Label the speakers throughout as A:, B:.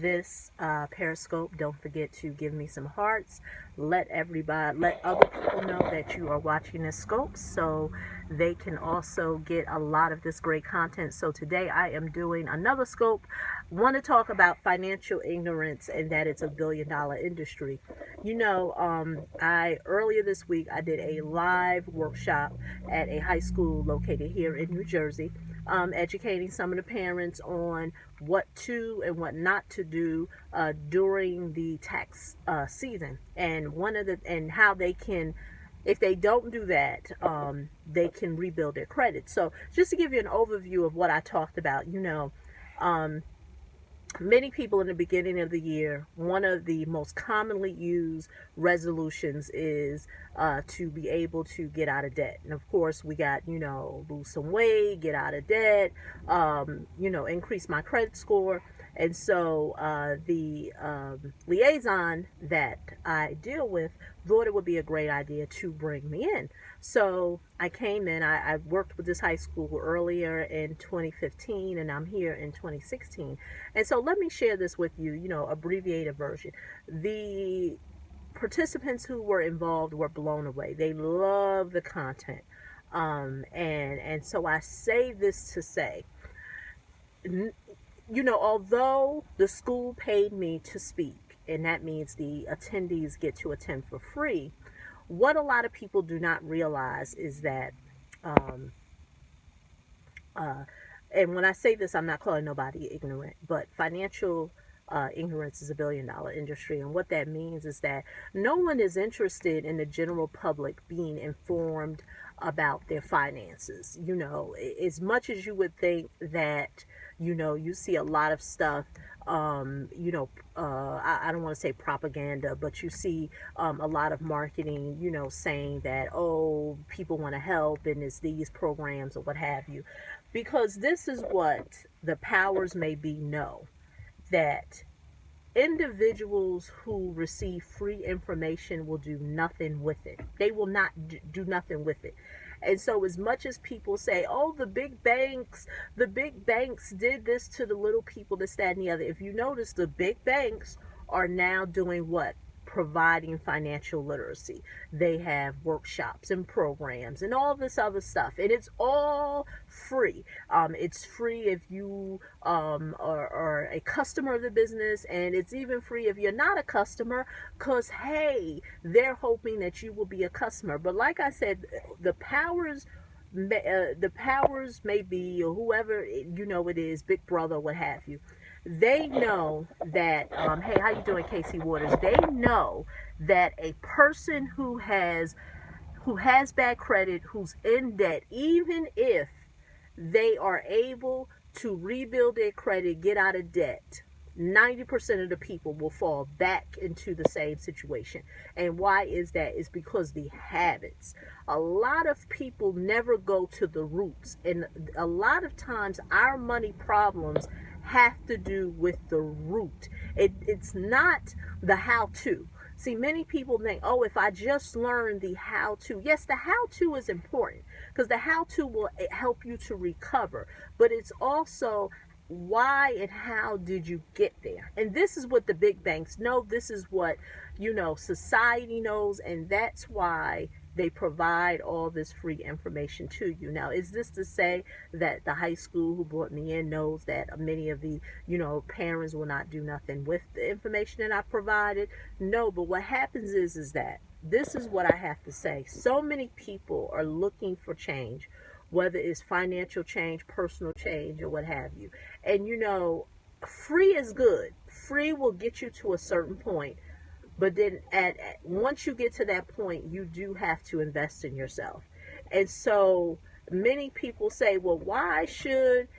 A: this Periscope. Don't forget to give me some hearts. Let other people know that you are watching this scope so they can also get a lot of this great content. So today I am doing another scope. Want to talk about financial ignorance and that it's $1 billion industry. I earlier this week I did a live workshop at a high school located here in New Jersey, educating some of the parents on what to and what not to do during the tax season, and how they can, if they don't do that, they can rebuild their credit. So just to give you an overview of what I talked about, many people in the beginning of the year, one of the most commonly used resolutions is to be able to get out of debt. And of course, we got, lose some weight, get out of debt, increase my credit score. And so the liaison that I deal with thought it would be a great idea to bring me in. So I came in, I worked with this high school earlier in 2015, and I'm here in 2016. And so let me share this with you, abbreviated version. The participants who were involved were blown away. They love the content. And so I say this to say, although the school paid me to speak, and that means the attendees get to attend for free, what a lot of people do not realize is that, and when I say this, I'm not calling nobody ignorant, but financial ignorance is $1 billion industry. And what that means is that no one is interested in the general public being informed about their finances. As much as you would think that, you see a lot of stuff, I don't want to say propaganda, but you see a lot of marketing, saying that, oh, people want to help and it's these programs or what have you. Because this is what the powers may be know, that individuals who receive free information will do nothing with it. They will not do nothing with it. And so as much as people say, oh, the big banks did this to the little people, this, that, and the other. If you notice, the big banks are now doing what? Providing financial literacy. They have workshops and programs and all this other stuff, and it's all free. It's free if you are a customer of the business, and it's even free if you're not a customer, because hey, they're hoping that you will be a customer. But like I said, the powers may be, or whoever it is, Big Brother, what have you. They know that, hey, how you doing, Casey Waters? They know that a person who has bad credit, who's in debt, even if they are able to rebuild their credit, get out of debt, 90% of the people will fall back into the same situation. And why is that? It's because the habits. A lot of people never go to the roots. And a lot of times our money problems have to do with the root. It's not the how-to. See, many people think, oh, if I just learn the how-to. Yes, the how-to is important because the how-to will help you to recover. But it's also why and how did you get there? And this is what the big banks know. This is what, society knows. And that's why they provide all this free information to you. Now, is this to say that the high school who brought me in knows that many of the, parents will not do nothing with the information that I provided? No, but what happens is that this is what I have to say. So many people are looking for change, whether it's financial change, personal change, or what have you. And, free is good. Free will get you to a certain point. But then once you get to that point, you do have to invest in yourself. And so many people say, well, why should,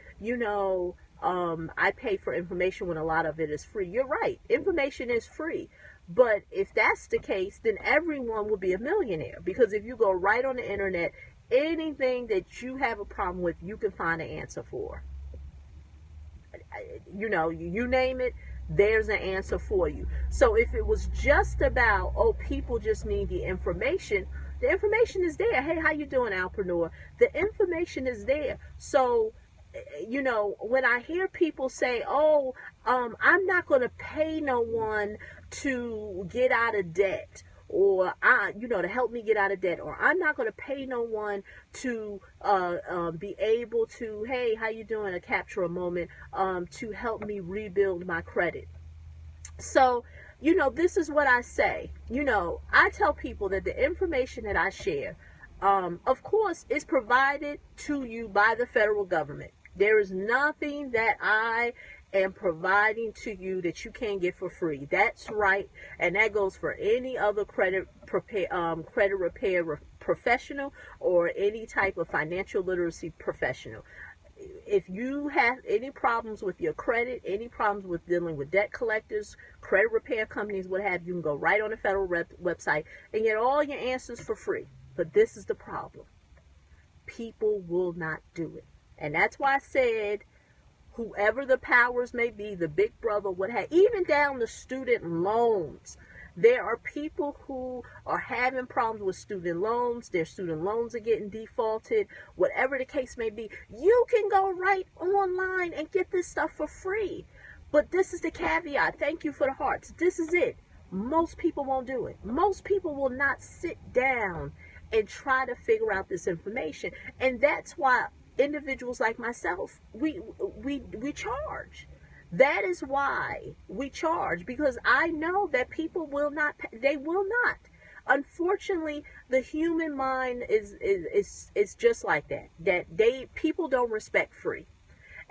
A: I pay for information when a lot of it is free? You're right. Information is free. But if that's the case, then everyone will be a millionaire. Because if you go right on the internet, anything that you have a problem with, you can find an answer for. You name it, there's an answer for you. So if it was just about, oh, people just need the information is there. Hey, how you doing, Alpreneur? The information is there. So you know, when I hear people say, oh, I'm not going to pay no one to get out of debt, or you know, to help me get out of debt, or I'm not going to pay no one to be able to, hey, how you doing, to capture a moment, to help me rebuild my credit. So, you know, this is what I say. You know, I tell people that the information that I share, of course, is provided to you by the federal government. There is nothing that I am providing to you that you can't get for free. That's right, and that goes for any other credit repair professional, or any type of financial literacy professional. If you have any problems with your credit, any problems with dealing with debt collectors, credit repair companies, what have you, can go right on the federal website and get all your answers for free. But this is the problem. People will not do it. And that's why I said, whoever the powers may be, the big brother, what have, even down to student loans. There are people who are having problems with student loans. Their student loans are getting defaulted. Whatever the case may be, you can go right online and get this stuff for free. But this is the caveat. Thank you for the hearts. This is it. Most people won't do it. Most people will not sit down and try to figure out this information. And that's why individuals like myself, we charge. That is why we charge, because I know that people will not, they will not. Unfortunately, the human mind is just like that. People don't respect free.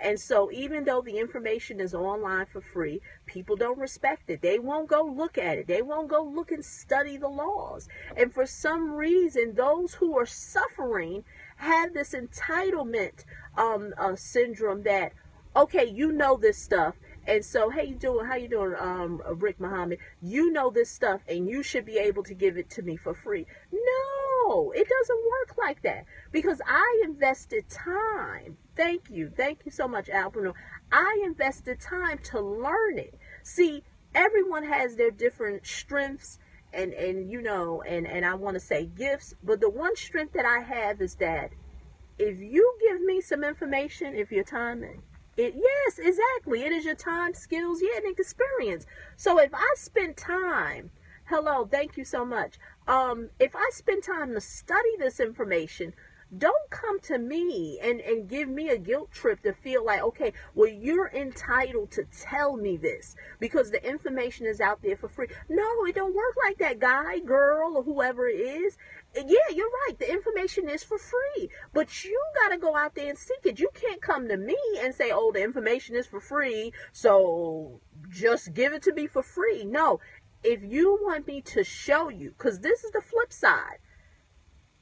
A: And so even though the information is online for free, people don't respect it. They won't go look at it. They won't go look and study the laws. And for some reason, those who are suffering have this entitlement syndrome that, okay, you know this stuff, and so, hey, how you doing, Rick Muhammad? You know this stuff, and you should be able to give it to me for free. No, it doesn't work like that, because I invested time. Thank you so much, Al Bruno. I invested time to learn it. See, everyone has their different strengths, and you know, and I want to say gifts, but the one strength that I have is that if you give me some information, if your time, yes, exactly. It is your time, skills, yeah, and experience. So if I spend time, hello, thank you so much. If I spend time to study this information, don't come to me and give me a guilt trip to feel like, okay, well, you're entitled to tell me this because the information is out there for free. No, it don't work like that, guy, girl, or whoever it is. Yeah, you're right. The information is for free, but you got to go out there and seek it. You can't come to me and say, oh, the information is for free, so just give it to me for free. No, if you want me to show you, because this is the flip side.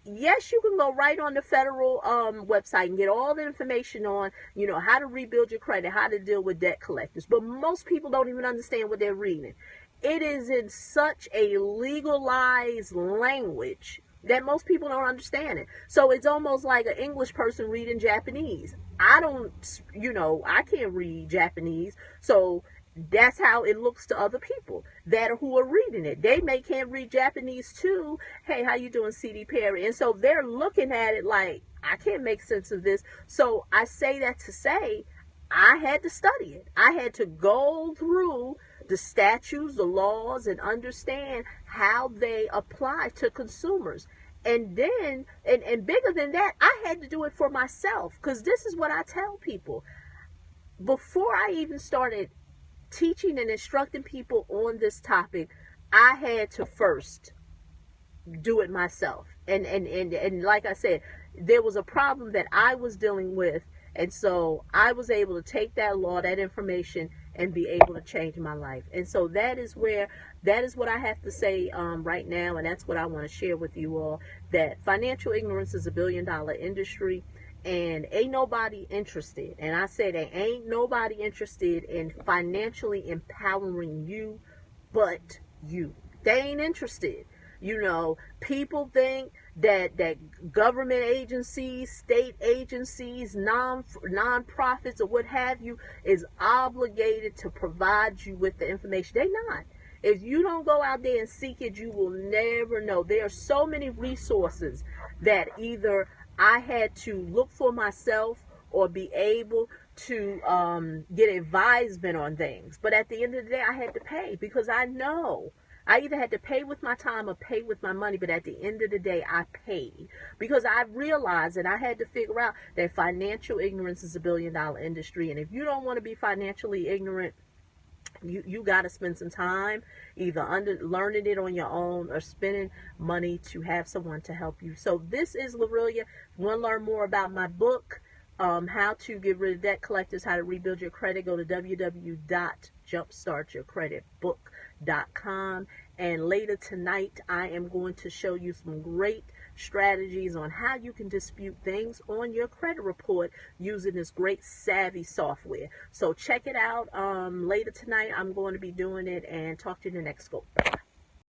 A: Yes, you can go right on the federal website and get all the information on, you know, how to rebuild your credit, how to deal with debt collectors. But most people don't even understand what they're reading. It is in such a legalized language that most people don't understand it. So it's almost like an English person reading Japanese. I can't read Japanese. So that's how it looks to other people who are reading it. They can't read Japanese too. Hey, how you doing, C.D. Perry? And so they're looking at it like, I can't make sense of this. So I say that to say, I had to study it. I had to go through the statutes, the laws, and understand how they apply to consumers. And then, and bigger than that, I had to do it for myself, because this is what I tell people. Before I even started teaching and instructing people on this topic, I had to first do it myself. And like I said, there was a problem that I was dealing with, and so I was able to take that law, that information, and be able to change my life. And so that is what I have to say right now, and that's what I want to share with you all, that financial ignorance is $1 billion industry. And ain't nobody interested. And I say that ain't nobody interested in financially empowering you but you. They ain't interested. You know, people think that government agencies, state agencies, non-profits, or what have you, is obligated to provide you with the information. They're not. If you don't go out there and seek it, you will never know. There are so many resources that either I had to look for myself, or be able to get advisement on things. But at the end of the day, I had to pay because I know I either had to pay with my time or pay with my money. But at the end of the day, I paid because I realized that I had to figure out that financial ignorance is a billion-dollar industry. And if you don't want to be financially ignorant, you got to spend some time either learning it on your own or spending money to have someone to help you. So this is Lorelia. If you want to learn more about my book, how to get rid of debt collectors, how to rebuild your credit, go to www.jumpstartyourcreditbook.com. And later tonight, I am going to show you some great strategies on how you can dispute things on your credit report using this great Savvy software. So check it out later tonight. I'm going to be doing it, and talk to you in the next scope. Bye.